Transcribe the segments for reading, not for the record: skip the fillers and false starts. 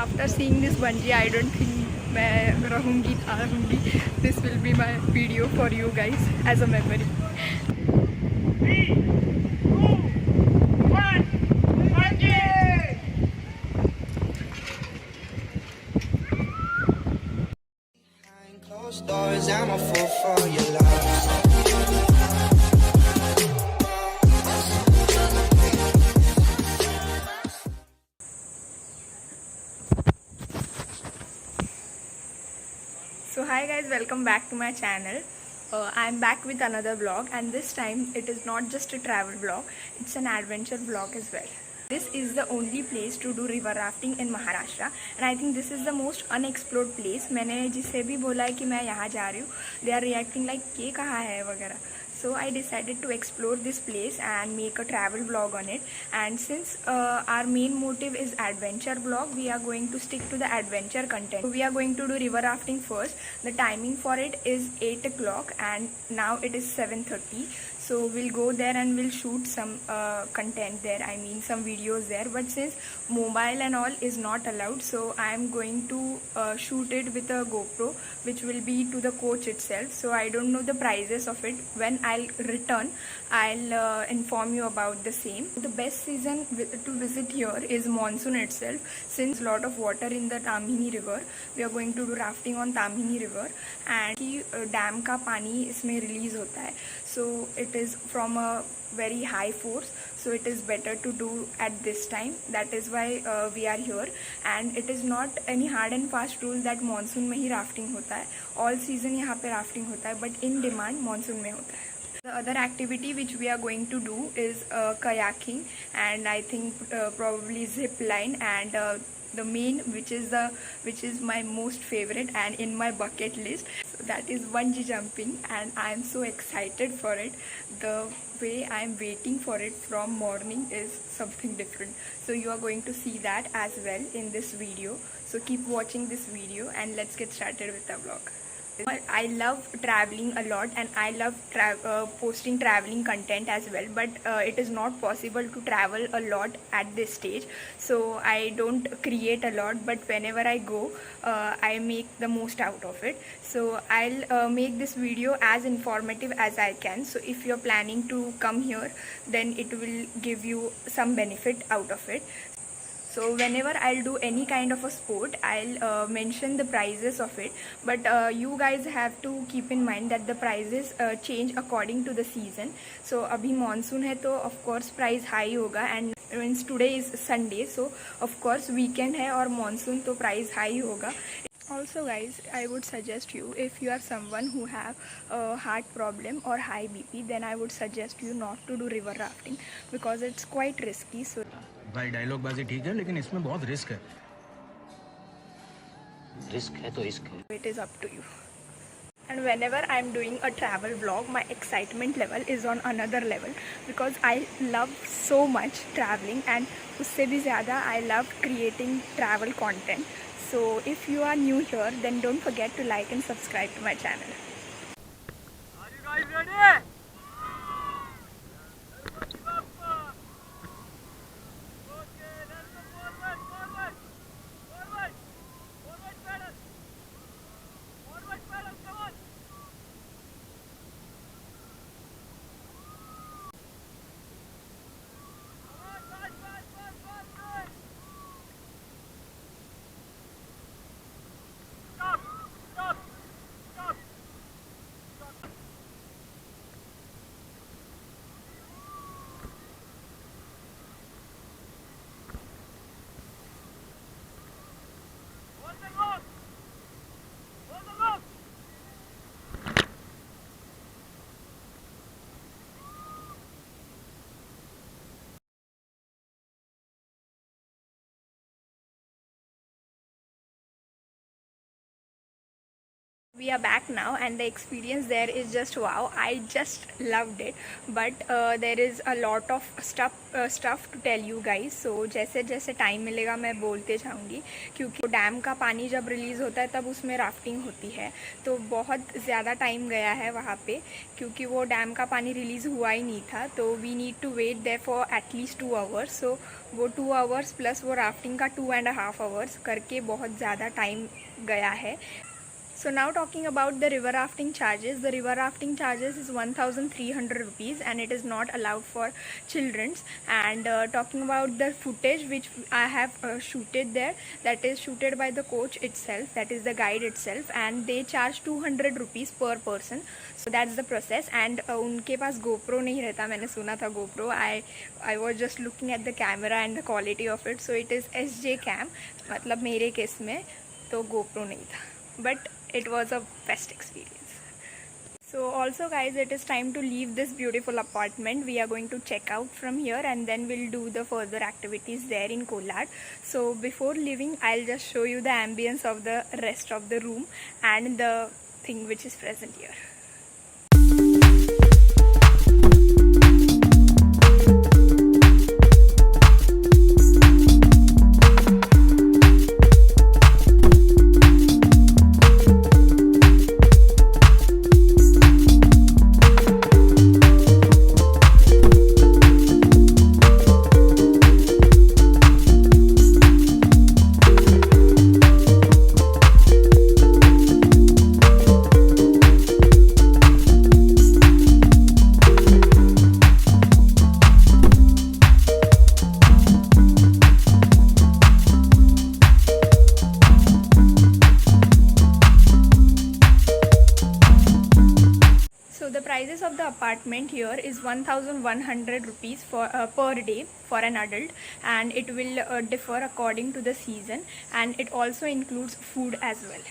after seeing this bungee, I don't think मैं रहूँगी ना रहूँगी. This will be my video for you guys as a memory. 3, 2, 1, bungee! Behind closed doors, I'm a fool for your love. So hi guys, welcome back to my channel. I'm back with another vlog, and this time it is not just a travel vlog, it's an adventure vlog as well. This is the only place to do river rafting in Maharashtra, and I think this is the most unexplored place. मैंने जिसे भी बोला है कि मैं यहाँ जा रही हूँ, they are reacting like ये कहाँ है वगैरह. So I decided to explore this place and make a travel vlog on it. And since our main motive is adventure vlog, we are going to stick to the adventure content. So we are going to do river rafting first. The timing for it is 8 o'clock and now it is 7:30. So we'll go there and we'll shoot some content there. I mean some videos there. But since mobile and all is not allowed, so I am going to shoot it with a GoPro, which will be to the coach itself. So I don't know the prices of it. When I'll return, I'll inform you about the same. The best season to visit here is monsoon itself. Since lot of water in the Tamhini river, we are going to do rafting on Tamhini river, and dam का पानी इसमें release होता है. So it is from a very high force, so it is better to do at this time. That is why we are here, and it is not any hard and fast rule that monsoon में ही rafting होता है. All season यहाँ पे rafting होता है, but in demand monsoon में होता है. The other activity which we are going to do is kayaking, and I think probably zip line, and the main which is my most favorite and in my bucket list, so that is bungee jumping, and I am so excited for it. The way I am waiting for it from morning is something different. So you are going to see that as well in this video. So keep watching this video and let's get started with the vlog. I love traveling a lot, and I love posting traveling content as well, but it is not possible to travel a lot at this stage, so I don't create a lot, but whenever I go, I make the most out of it. So I'll make this video as informative as I can. So if you're planning to come here, then it will give you some benefit out of it. So whenever I'll do any kind of a sport, I'll mention the prices of it, but you guys have to keep in mind that the prices change according to the season. So अभी monsoon है तो of course price high होगा, and means today is Sunday, so of course weekend है और monsoon तो price high होगा. Also guys, I would suggest you, if you are someone who have a heart problem or high BP, then I would suggest you not to do river rafting because it's quite risky. So भाई dialogue बाजी ठीक है, लेकिन इसमें बहुत risk है. Risk है तो इश्क है. it is up to you. And whenever I'm doing a travel vlog, my excitement level is on another level because I love so much traveling, and उससे भी ज़्यादा I love creating travel content. So if you are new here, then don't forget to like and subscribe to my channel. Are you guys ready? We are back now and the experience there is just wow. I just loved it, but there is a lot of stuff to tell you guys. So जैसे जैसे time मिलेगा मैं बोलते जाऊँगी, क्योंकि dam का पानी जब रिलीज़ होता है तब उसमें राफ्टिंग होती है, तो बहुत ज़्यादा टाइम गया है वहाँ पे, क्योंकि वो डैम का पानी रिलीज़ हुआ ही नहीं था, तो we need to wait there for at least 2 hours. So वो 2 आवर्स प्लस वो राफ्टिंग का 2.5 आवर्स करके बहुत ज़्यादा टाइम गया है. So now talking about the river rafting charges. The river rafting charges is 1,300 rupees and it is not allowed for children. And talking about the footage which I have shooted there, that is shooted by the coach itself, that is the guide itself, and they charge 200 rupees per person. So that's the process. And उनके पास GoPro नहीं रहता, मैंने सुना था GoPro. I was just looking at the camera and the quality of it. So it is SJ cam, मतलब मेरे case में तो GoPro नहीं था, but it was a best experience. So also guys, it is time to leave this beautiful apartment. We are going to check out from here and then we'll do the further activities there in Kolad. So before leaving, I'll just show you the ambience of the rest of the room and the thing which is present here. So the prices of the apartment here is 1,100 rupees for per day for an adult, and it will differ according to the season, and it also includes food as well.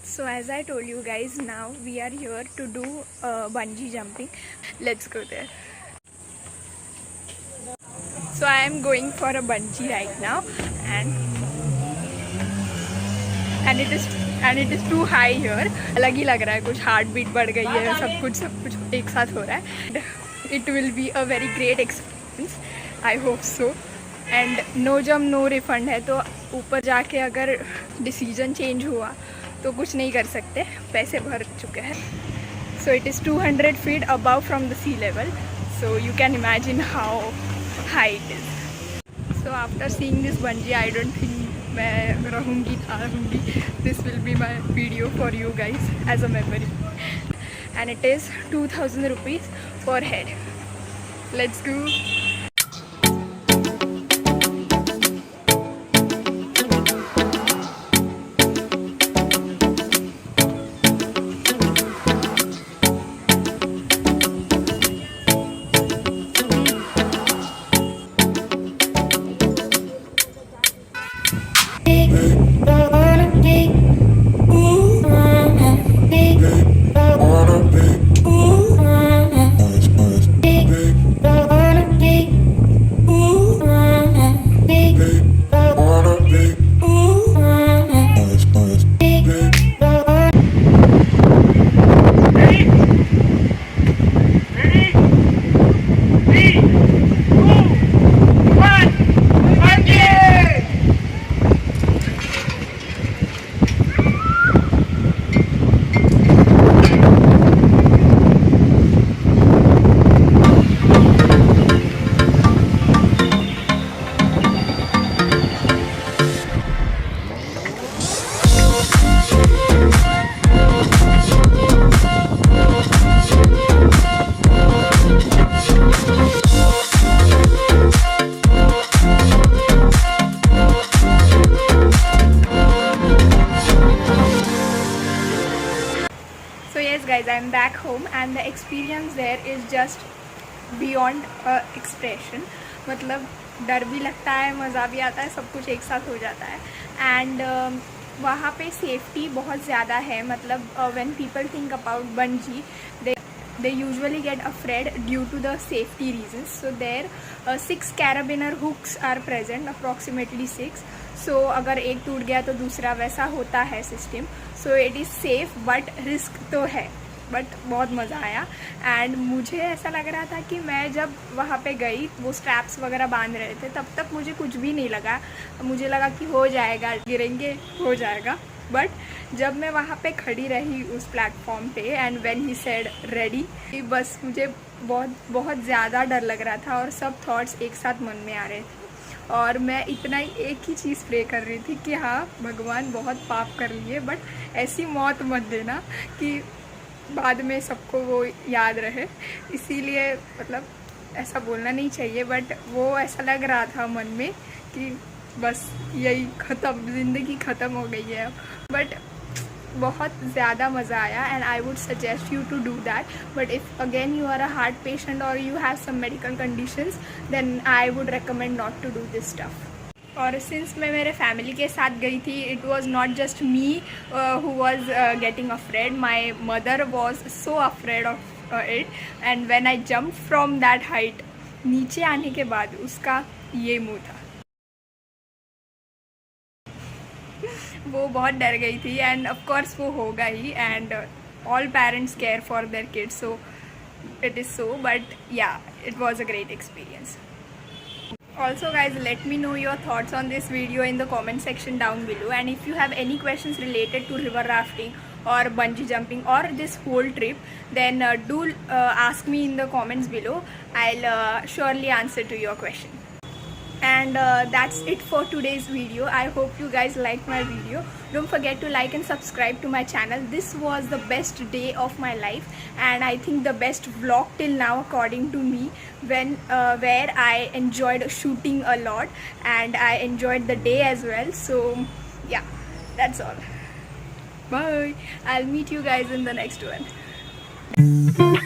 So as I told you guys, now we are here to do bungee jumping. Let's go there. So I am going for a bungee right now, and it is too high here. अलग ही लग रहा है, कुछ heart beat बढ़ गई है, सब कुछ एक साथ हो रहा है. It will be a very great experience. I hope so. And no jump no refund है, तो ऊपर जाके अगर डिसीजन चेंज हुआ तो कुछ नहीं कर सकते, पैसे भर चुके हैं. So it is 200 feet above from the sea level, so you can imagine how high it is. So after seeing this bungee, I don't think मैं रहूँगी. This will be my video for you guys as a memory, and it is 2,000 rupees per head. Let's go. Wanna be guys, I'm back home and the experience there is just beyond expression. मतलब डर भी लगता है, मज़ा भी आता है, सब कुछ एक साथ हो जाता है. एंड वहाँ पे सेफ्टी बहुत ज़्यादा है. मतलब when people think about bungee, they usually get afraid due to the safety reasons. So there 6 carabiner hooks are present, approximately 6. So अगर एक टूट गया तो दूसरा, वैसा होता है system. So it is safe but risk तो है. बट बहुत मज़ा आया. एंड मुझे ऐसा लग रहा था कि मैं जब वहाँ पे गई, वो स्ट्रैप्स वगैरह बांध रहे थे, तब तक मुझे कुछ भी नहीं लगा. मुझे लगा कि हो जाएगा, गिरेंगे, हो जाएगा. बट जब मैं वहाँ पे खड़ी रही उस प्लेटफॉर्म पे and when he said ready, बस मुझे बहुत ज़्यादा डर लग रहा था और सब थॉट्स एक साथ मन में आ रहे थे. और मैं इतना ही एक ही चीज़ प्रे कर रही थी कि हाँ भगवान, बहुत पाप कर लिए बट ऐसी मौत मत देना कि बाद में सबको वो याद रहे. इसीलिए मतलब ऐसा बोलना नहीं चाहिए, बट वो ऐसा लग रहा था मन में कि बस यही ख़त्म, ज़िंदगी ख़त्म हो गई है अब. बट बहुत ज़्यादा मज़ा आया and I would suggest you to do that. But if again you are a heart patient और you have some medical conditions, then I would recommend not to do this stuff. और since मैं मेरे family के साथ गई थी, it was not just me who was getting afraid. My mother was so afraid of it. And when I jump from that height, नीचे आने के बाद उसका ये मुँह था. वो बहुत डर गई थी एंड ऑफ कोर्स वो होगा ही. And all parents care for their kids, so it is so. But yeah, it was a great experience. Also guys, let me know your thoughts on this video in the comment section down below. And if you have any questions related to river rafting or bungee jumping or this whole trip, then do ask me in the comments below. I'll surely answer to your question. And that's it for today's video. I hope you guys liked my video. Don't forget to like and subscribe to my channel. This was the best day of my life and I think the best vlog till now according to me, when where I enjoyed shooting a lot and I enjoyed the day as well. So yeah, that's all. Bye. I'll meet you guys in the next one.